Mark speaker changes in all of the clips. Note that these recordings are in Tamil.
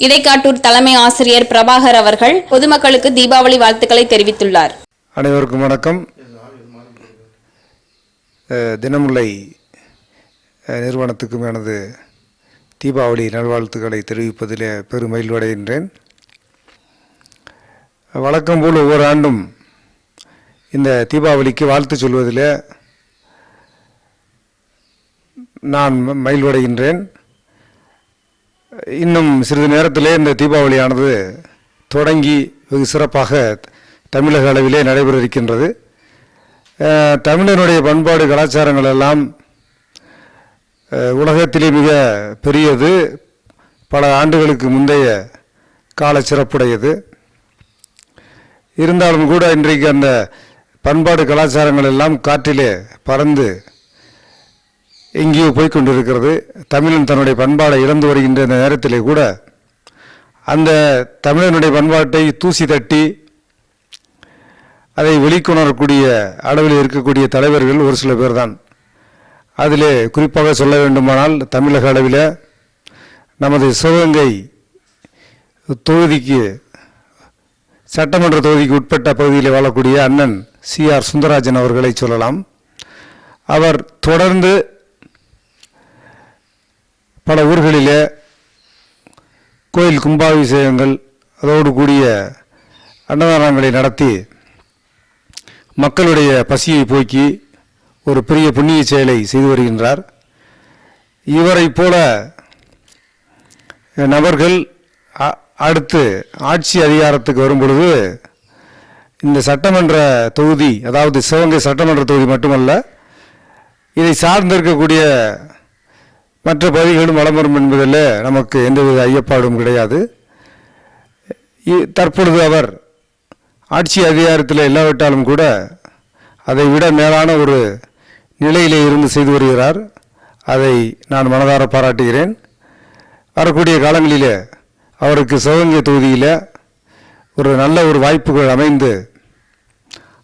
Speaker 1: இடைக்காட்டூர் தலைமை ஆசிரியர் பிரபாகர் அவர்கள் பொதுமக்களுக்கு தீபாவளி வாழ்த்துக்களை தெரிவித்துள்ளார்.
Speaker 2: அனைவருக்கும் வணக்கம். தினமுல்லை நிறுவனத்துக்கும் எனது தீபாவளி நல்வாழ்த்துக்களை தெரிவிப்பதில் பெருமகிழ்ச்சி அடைகின்றேன். வழக்கம் போல் ஒவ்வொரு ஆண்டும் இந்த தீபாவளிக்கு வாழ்த்து சொல்வதில் நான் மகிழ்வடைகின்றேன். இன்னும் சிறிது நேரத்திலே இந்த தீபாவளியானது தொடங்கி வெகு சிறப்பாக தமிழக அளவிலே நடைபெற இருக்கின்றது. தமிழனுடைய பண்பாடு கலாச்சாரங்கள் எல்லாம் உலகத்திலே மிக பெரியது, பல ஆண்டுகளுக்கு முந்தைய கால சிறப்புடையது. இருந்தாலும் கூட இன்றைக்கு அந்த பண்பாடு கலாச்சாரங்கள் எல்லாம் காற்றிலே பறந்து எங்கேயோ போய்கொண்டிருக்கிறது. தமிழன் தன்னுடைய பண்பாடை இழந்து வருகின்ற இந்த நேரத்திலே கூட அந்த தமிழனுடைய பண்பாட்டை தூசி தட்டி அதை வெளிக்கொணரக்கூடிய அளவில் இருக்கக்கூடிய தலைவர்கள் ஒரு சில பேர் தான். அதிலே குறிப்பாக சொல்ல வேண்டுமானால் தமிழக அளவில் நமது சிவகங்கை தொகுதிக்கு சட்டமன்ற தொகுதிக்கு உட்பட்ட பகுதியில் வாழக்கூடிய அண்ணன் CR சுந்தரராஜன் அவர்களை சொல்லலாம். அவர் தொடர்ந்து பல ஊர்களிலே கோயில் கும்பாபிஷேகங்கள் அதோடு கூடிய அன்னதானங்களை நடத்தி மக்களுடைய பசியை போக்கி ஒரு பெரிய புண்ணிய செயலை செய்து வருகின்றார். இவரை போல நபர்கள் அடுத்து ஆட்சி அதிகாரத்துக்கு வரும்பொழுது இந்த சட்டமன்ற தொகுதி, அதாவது சிவகங்கை சட்டமன்ற தொகுதி மட்டுமல்ல, இதை சார்ந்திருக்கக்கூடிய மற்ற பகுதிகளும் வளம் வரும் என்பதில் நமக்கு எந்தவித ஐயப்பாடும் கிடையாது. தற்பொழுது அவர் ஆட்சி அதிகாரத்தில் இல்லாவிட்டாலும் கூட அதை விட மேலான ஒரு நிலையிலே இருந்து செய்து வருகிறார். அதை நான் மனதார பாராட்டுகிறேன். வரக்கூடிய காலங்களிலே அவருக்கு சிவகங்கை தொகுதியில் ஒரு நல்ல ஒரு வாய்ப்புகள் அமைந்து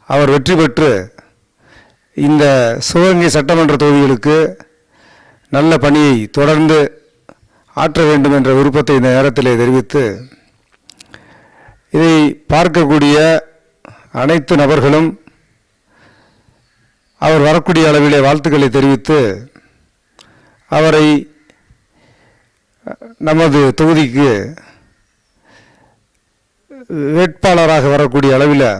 Speaker 2: அவர் வெற்றி பெற்று இந்த சிவகங்கை சட்டமன்ற தொகுதிகளுக்கு நல்ல பணியை தொடர்ந்து ஆற்ற வேண்டும் என்ற விருப்பத்தை இந்த நேரத்திலே தெரிவித்து, இதை பார்க்கக்கூடிய அனைத்து நபர்களும் அவர் வரக்கூடிய அளவிலே வாழ்த்துக்களை தெரிவித்து அவரை நமது தொகுதிக்கு வேட்பாளராக வரக்கூடிய அளவில்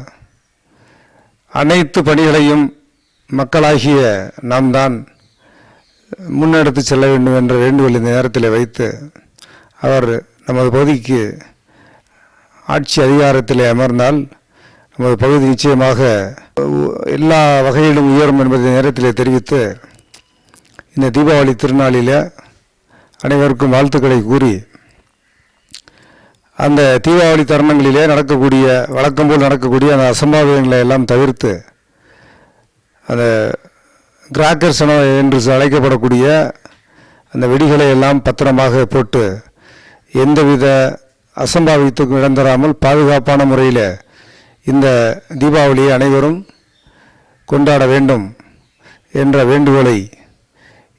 Speaker 2: அனைத்து பணிகளையும் மக்களாகிய நாம் தான் முன்னெடுத்து செல்ல வேண்டும் என்ற வேண்டுகோள் இந்த நேரத்தில் வைத்து அவர் நமது பகுதிக்கு ஆட்சி அதிகாரத்தில் அமர்ந்தால் நமது பகுதி நிச்சயமாக எல்லா வகையிலும் உயரும் என்பதை நேரத்தில் தெரிவித்து இந்த தீபாவளி திருநாளில் அனைவருக்கும் வாழ்த்துக்களை கூறி, அந்த தீபாவளி தருணங்களிலே நடக்கக்கூடிய வழக்கம் போல் நடக்கக்கூடிய அந்த அசம்பாவிதங்களை எல்லாம் தவிர்த்து அந்த கிராக்கர்ஸ் என்று அழைக்கப்படக்கூடிய அந்த வெடிகளை எல்லாம் பத்திரமாக போட்டு எந்தவித அசம்பாவிதத்துக்கும் இடம் தராமல் பாதுகாப்பான முறையில் இந்த தீபாவளியை அனைவரும் கொண்டாட வேண்டும் என்ற வேண்டுகோளை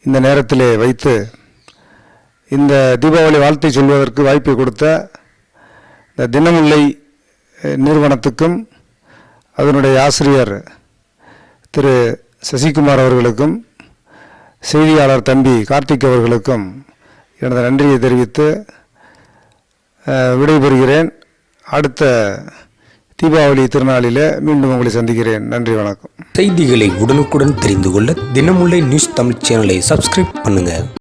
Speaker 2: இந்த நேரத்திலே வைத்து இந்த தீபாவளி வாழ்த்தை சொல்வதற்கு வாய்ப்பை கொடுத்த இந்த தினமுல்லை நிறுவனத்துக்கும் அதனுடைய ஆசிரியர் திரு சசிகுமார் அவர்களுக்கும் செய்தியாளர் தம்பி கார்த்திக் அவர்களுக்கும் எனது நன்றியை தெரிவித்து விடைபெறுகிறேன். அடுத்த தீபாவளி திருநாளில் மீண்டும் உங்களை சந்திக்கிறேன். நன்றி, வணக்கம்.
Speaker 3: செய்திகளை உடனுக்குடன் தெரிந்து கொள்ள தினமுல்லை நியூஸ் தமிழ் சேனலை சப்ஸ்கிரைப் பண்ணுங்கள்.